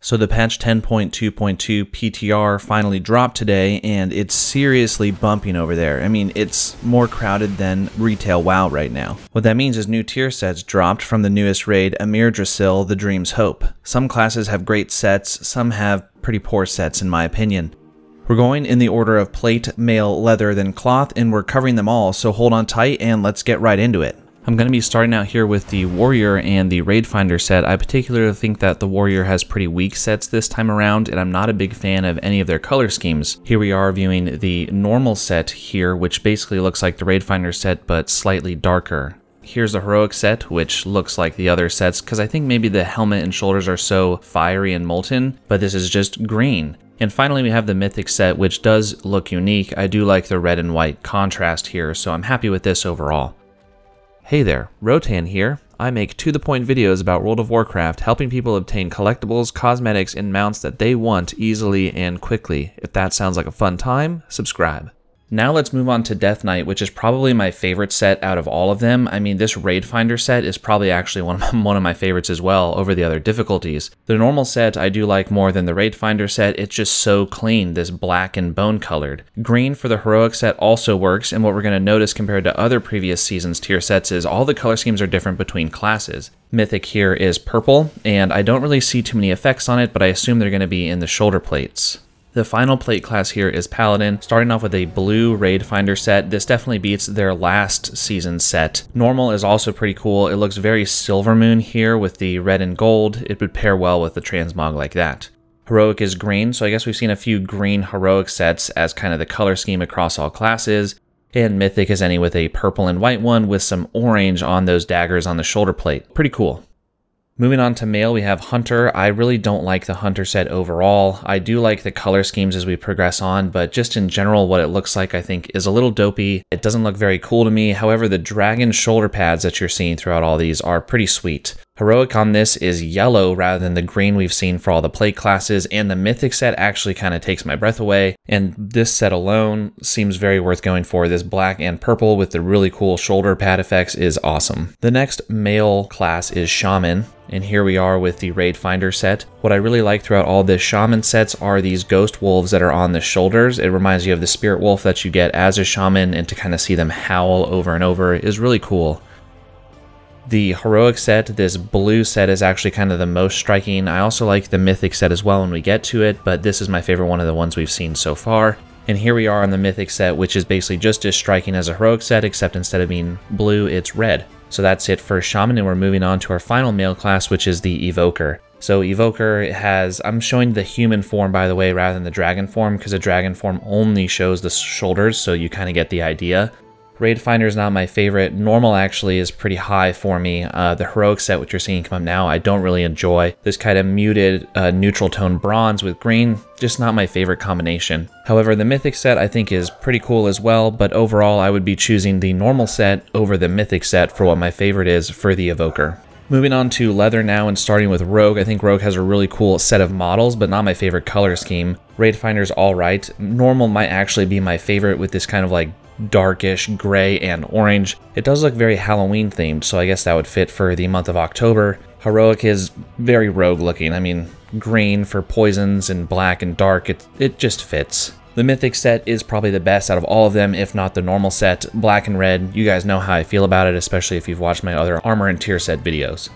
So the patch 10.2 PTR finally dropped today, and it's seriously bumping over there. I mean, it's more crowded than retail WoW right now. What that means is new tier sets dropped from the newest raid, Amirdrassil, the Dream's Hope. Some classes have great sets, some have pretty poor sets in my opinion. We're going in the order of plate, mail, leather, then cloth, and we're covering them all, so hold on tight and let's get right into it. I'm going to be starting out here with the Warrior and the Raid Finder set. I particularly think that the Warrior has pretty weak sets this time around, and I'm not a big fan of any of their color schemes. Here we are viewing the normal set here, which basically looks like the Raid Finder set, but slightly darker. Here's the Heroic set, which looks like the other sets, because I think maybe the helmet and shoulders are so fiery and molten, but this is just green. And finally, we have the Mythic set, which does look unique. I do like the red and white contrast here, so I'm happy with this overall. Hey there, Rotan here. I make to-the-point videos about World of Warcraft, helping people obtain collectibles, cosmetics, and mounts that they want easily and quickly. If that sounds like a fun time, subscribe. Now let's move on to Death Knight, which is probably my favorite set out of all of them. I mean, this Raid Finder set is probably actually one of my favorites as well over the other difficulties. The normal set I do like more than the Raid Finder set. It's just so clean, this black and bone colored. Green for the Heroic set also works, and what we're going to notice compared to other previous seasons tier sets is all the color schemes are different between classes. Mythic here is purple, and I don't really see too many effects on it, but I assume they're going to be in the shoulder plates. The final plate class here is Paladin, starting off with a blue Raid Finder set. This definitely beats their last season set. Normal is also pretty cool. It looks very Silver Moon here with the red and gold. It would pair well with the Transmog like that. Heroic is green, so I guess we've seen a few green Heroic sets as kind of the color scheme across all classes. And Mythic is any with a purple and white one with some orange on those daggers on the shoulder plate. Pretty cool. Moving on to male, we have Hunter. I really don't like the Hunter set overall. I do like the color schemes as we progress on, but just in general, what it looks like I think is a little dopey. It doesn't look very cool to me. However, the dragon shoulder pads that you're seeing throughout all these are pretty sweet. Heroic on this is yellow rather than the green we've seen for all the plate classes, and the Mythic set actually kind of takes my breath away, and this set alone seems very worth going for. This black and purple with the really cool shoulder pad effects is awesome. The next male class is Shaman, and here we are with the Raid Finder set. What I really like throughout all the Shaman sets are these ghost wolves that are on the shoulders. It reminds you of the spirit wolf that you get as a shaman, and to kind of see them howl over and over is really cool. The Heroic set, this blue set, is actually kind of the most striking. I also like the Mythic set as well when we get to it, but this is my favorite one of the ones we've seen so far. And here we are on the Mythic set, which is basically just as striking as a Heroic set, except instead of being blue, it's red. So that's it for Shaman, and we're moving on to our final male class, which is the Evoker. So Evoker has, I'm showing the human form by the way, rather than the dragon form, because the dragon form only shows the shoulders, so you kind of get the idea. Raid Finder is not my favorite. Normal actually is pretty high for me. The Heroic set, which you're seeing come up now, I don't really enjoy. This kind of muted neutral tone bronze with green, just not my favorite combination. However, the Mythic set I think is pretty cool as well, but overall I would be choosing the normal set over the Mythic set for what my favorite is for the Evoker. Moving on to leather now and starting with Rogue. I think Rogue has a really cool set of models, but not my favorite color scheme. Raid Finder's alright. Normal might actually be my favorite with this kind of like darkish gray and orange. It does look very Halloween themed, so I guess that would fit for the month of October. Heroic is very rogue looking. I mean, green for poisons and black and dark, it just fits. The Mythic set is probably the best out of all of them, if not the normal set. Black and red, you guys know how I feel about it, especially if you've watched my other armor and tier set videos.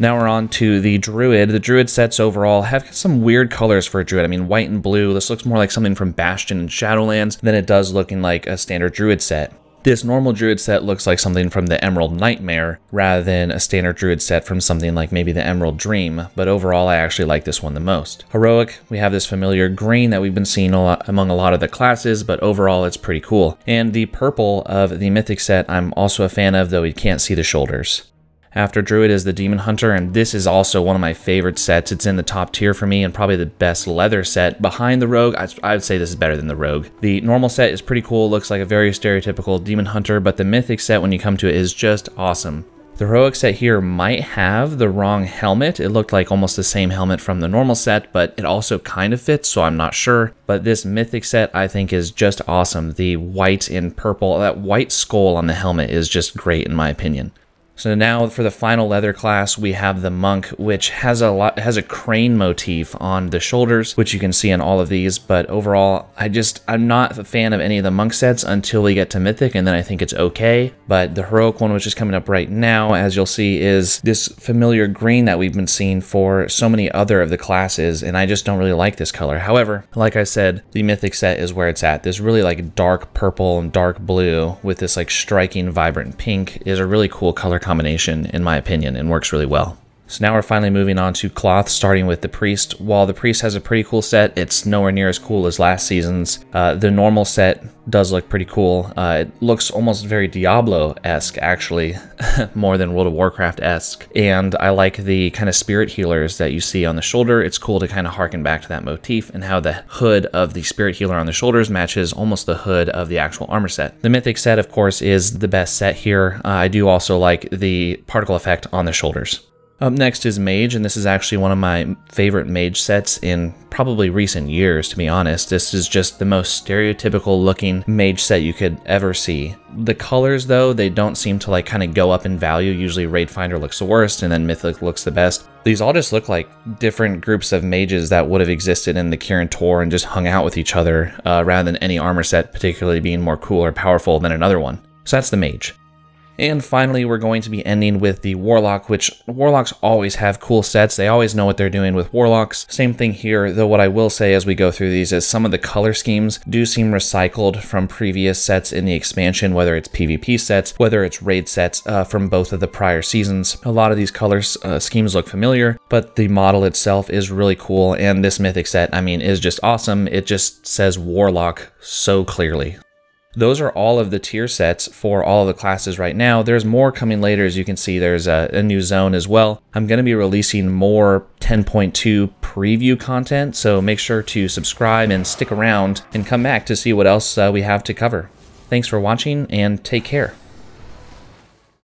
Now we're on to the Druid. The Druid sets overall have some weird colors for a Druid. I mean, white and blue. This looks more like something from Bastion and Shadowlands than it does looking like a standard Druid set. This normal Druid set looks like something from the Emerald Nightmare rather than a standard Druid set from something like maybe the Emerald Dream, but overall I actually like this one the most. Heroic, we have this familiar green that we've been seeing among a lot of the classes, but overall it's pretty cool. And the purple of the Mythic set I'm also a fan of, though we can't see the shoulders. After Druid is the Demon Hunter, and this is also one of my favorite sets. It's in the top tier for me and probably the best leather set. Behind the Rogue, I would say this is better than the Rogue. The normal set is pretty cool, looks like a very stereotypical Demon Hunter, but the Mythic set, when you come to it, is just awesome. The Heroic set here might have the wrong helmet. It looked like almost the same helmet from the normal set, but it also kind of fits, so I'm not sure. But this Mythic set I think is just awesome. The white and purple, that white skull on the helmet is just great in my opinion. So now for the final leather class, we have the monk, which has a crane motif on the shoulders, which you can see in all of these. But overall, I'm not a fan of any of the monk sets until we get to Mythic, and then I think it's okay. But the heroic one, which is coming up right now, as you'll see, is this familiar green that we've been seeing for so many other of the classes, and I just don't really like this color. However, like I said, the Mythic set is where it's at. This really like dark purple and dark blue with this like striking vibrant pink is a really cool color combination in my opinion, and works really well. So now we're finally moving on to cloth, starting with the priest. While the priest has a pretty cool set, it's nowhere near as cool as last season's. The normal set does look pretty cool. It looks almost very Diablo-esque, actually, more than World of Warcraft-esque. And I like the kind of spirit healers that you see on the shoulder. It's cool to kind of harken back to that motif, and how the hood of the spirit healer on the shoulders matches almost the hood of the actual armor set. The Mythic set, of course, is the best set here. I do also like the particle effect on the shoulders. Up next is Mage, and this is actually one of my favorite Mage sets in probably recent years, to be honest. This is just the most stereotypical looking Mage set you could ever see. The colors, though, they don't seem to like kind of go up in value. Usually Raid Finder looks the worst, and then Mythic looks the best. These all just look like different groups of mages that would have existed in the Kirin Tor and just hung out with each other, rather than any armor set particularly being more cool or powerful than another one. So that's the Mage. And finally, we're going to be ending with the Warlock, which Warlocks always have cool sets. They always know what they're doing with Warlocks. Same thing here, though what I will say as we go through these is some of the color schemes do seem recycled from previous sets in the expansion, whether it's PvP sets, whether it's raid sets from both of the prior seasons. A lot of these color schemes look familiar, but the model itself is really cool, and this Mythic set, I mean, is just awesome. It just says Warlock so clearly. Those are all of the tier sets for all of the classes right now. There's more coming later. As you can see, there's a new zone as well. I'm going to be releasing more 10.2 preview content, so make sure to subscribe and stick around and come back to see what else we have to cover. Thanks for watching, and take care.